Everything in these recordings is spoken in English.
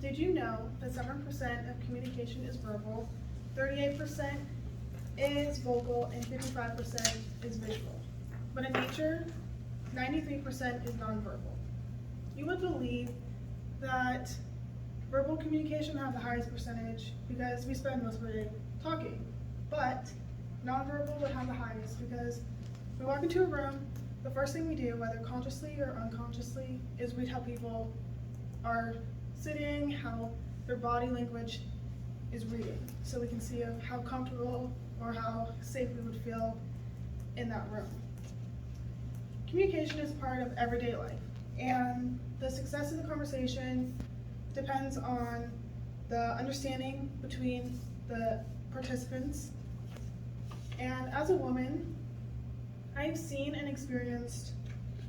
Did you know that 7% of communication is verbal, 38% is vocal, and 55% is visual? But in nature, 93% is nonverbal. You would believe that verbal communication have the highest percentage because we spend most of our day talking, but nonverbal would have the highest because we walk into a room, the first thing we do, whether consciously or unconsciously, is we tell people are sitting, how their body language is reading, so we can see how comfortable or how safe we would feel in that room. Communication is part of everyday life, and the success of the conversation depends on the understanding between the participants. And as a woman, I've seen and experienced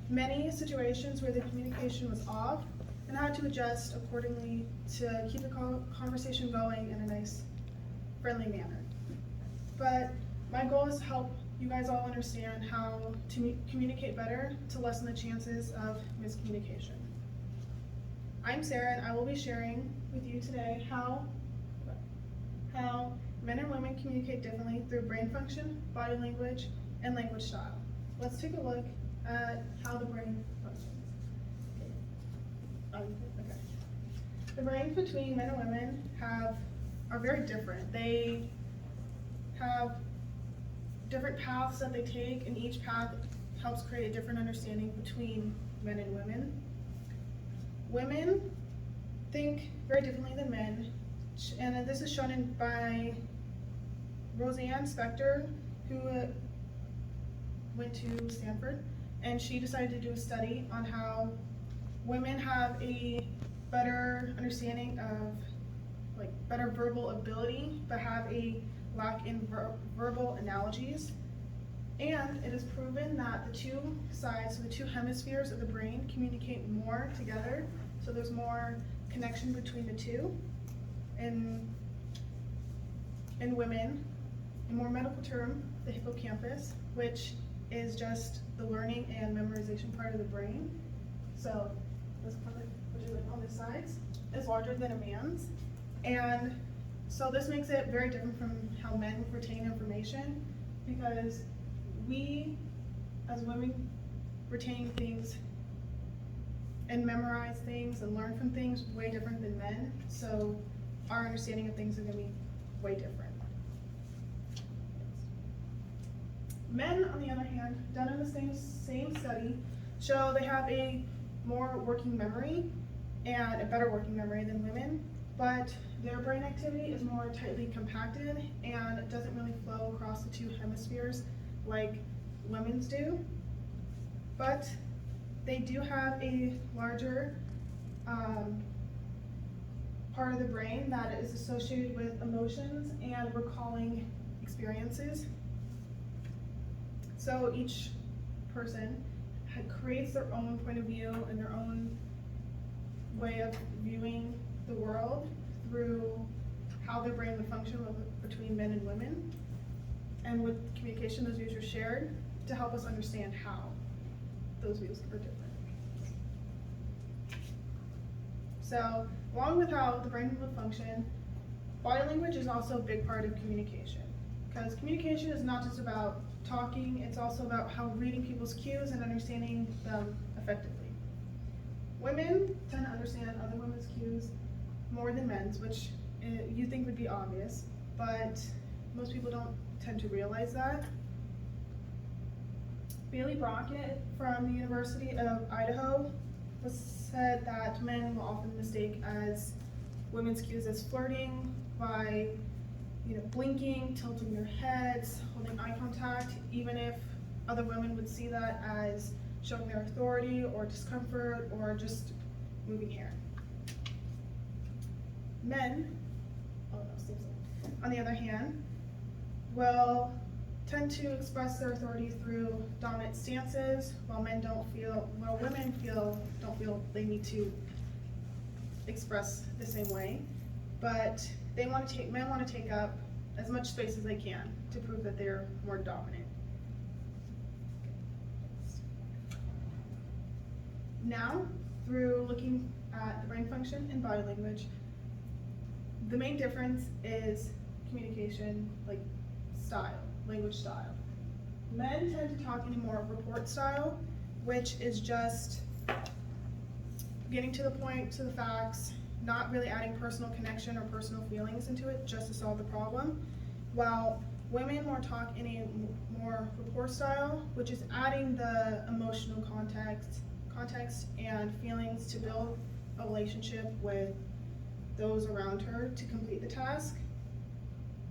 many situations where the communication was off and had to adjust accordingly to keep the conversation going in a nice, friendly manner. But my goal is to help you guys all understand how to communicate better to lessen the chances of miscommunication. I'm Sarah, and I will be sharing with you today how men and women communicate differently through brain function, body language, and language style. Let's take a look at how the brain functions. Okay. The brains between men and women are very different. They have different paths that they take, and each path helps create a different understanding between men and women. Women think very differently than men, and this is shown by Roseanne Spector, who went to Stanford, and she decided to do a study on how women have a better understanding of better verbal ability, but have a lack in verbal analogies. And it is proven that the two sides, so the two hemispheres of the brain, communicate more together, so there's more connection between the two. In women, a more medical term, the hippocampus, which is just the learning and memorization part of the brain. So this part, which is on the sides, is larger than a man's. And so this makes it very different from how men retain information, because we, as women, retain things and memorize things and learn from things way different than men. So our understanding of things are going to be way different. Men, on the other hand, done in the same study, show they have a more working memory and a better working memory than women, but their brain activity is more tightly compacted and it doesn't really flow across the two hemispheres like women's do. But they do have a larger part of the brain that is associated with emotions and recalling experiences. So each person creates their own point of view and their own way of viewing the world through how their brain would function between men and women. And with communication, those views are shared to help us understand how those views are different. So, along with how the brain would function, body language is also a big part of communication. Because communication is not just about talking, it's also about how reading people's cues and understanding them effectively. Women tend to understand other women's cues more than men's, which you think would be obvious, but most people don't tend to realize that. Bailey Brockett from the University of Idaho said that men will often mistake as women's cues as flirting by blinking, tilting their heads, holding eye contact, even if other women would see that as showing their authority or discomfort or just moving hair. Men, on the other hand, will tend to express their authority through dominant stances, while women don't feel they need to express the same way. But men want to take up as much space as they can to prove that they're more dominant. Now, through looking at the brain function and body language, The main difference is communication, like style, language style. Men tend to talk in a more report style, which is just getting to the point, to the facts, not really adding personal connection or personal feelings into it just to solve the problem. While women more talk in a more report style, which is adding the emotional context and feelings to build a relationship with those around her to complete the task.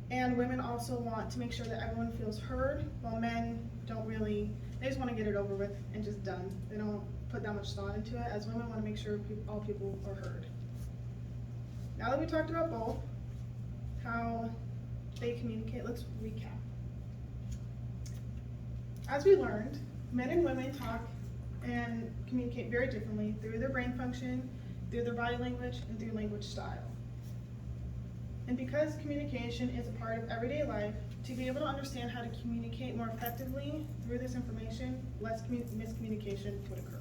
And women also want to make sure that everyone feels heard, while men don't really, they just want to get it over with and just done. They don't put that much thought into it, as women want to make sure all people are heard. Now that we talked about both, how they communicate, let's recap. As we learned, men and women talk and communicate very differently through their brain function, through their body language, and through language style. And because communication is a part of everyday life, to be able to understand how to communicate more effectively through this information, less miscommunication would occur.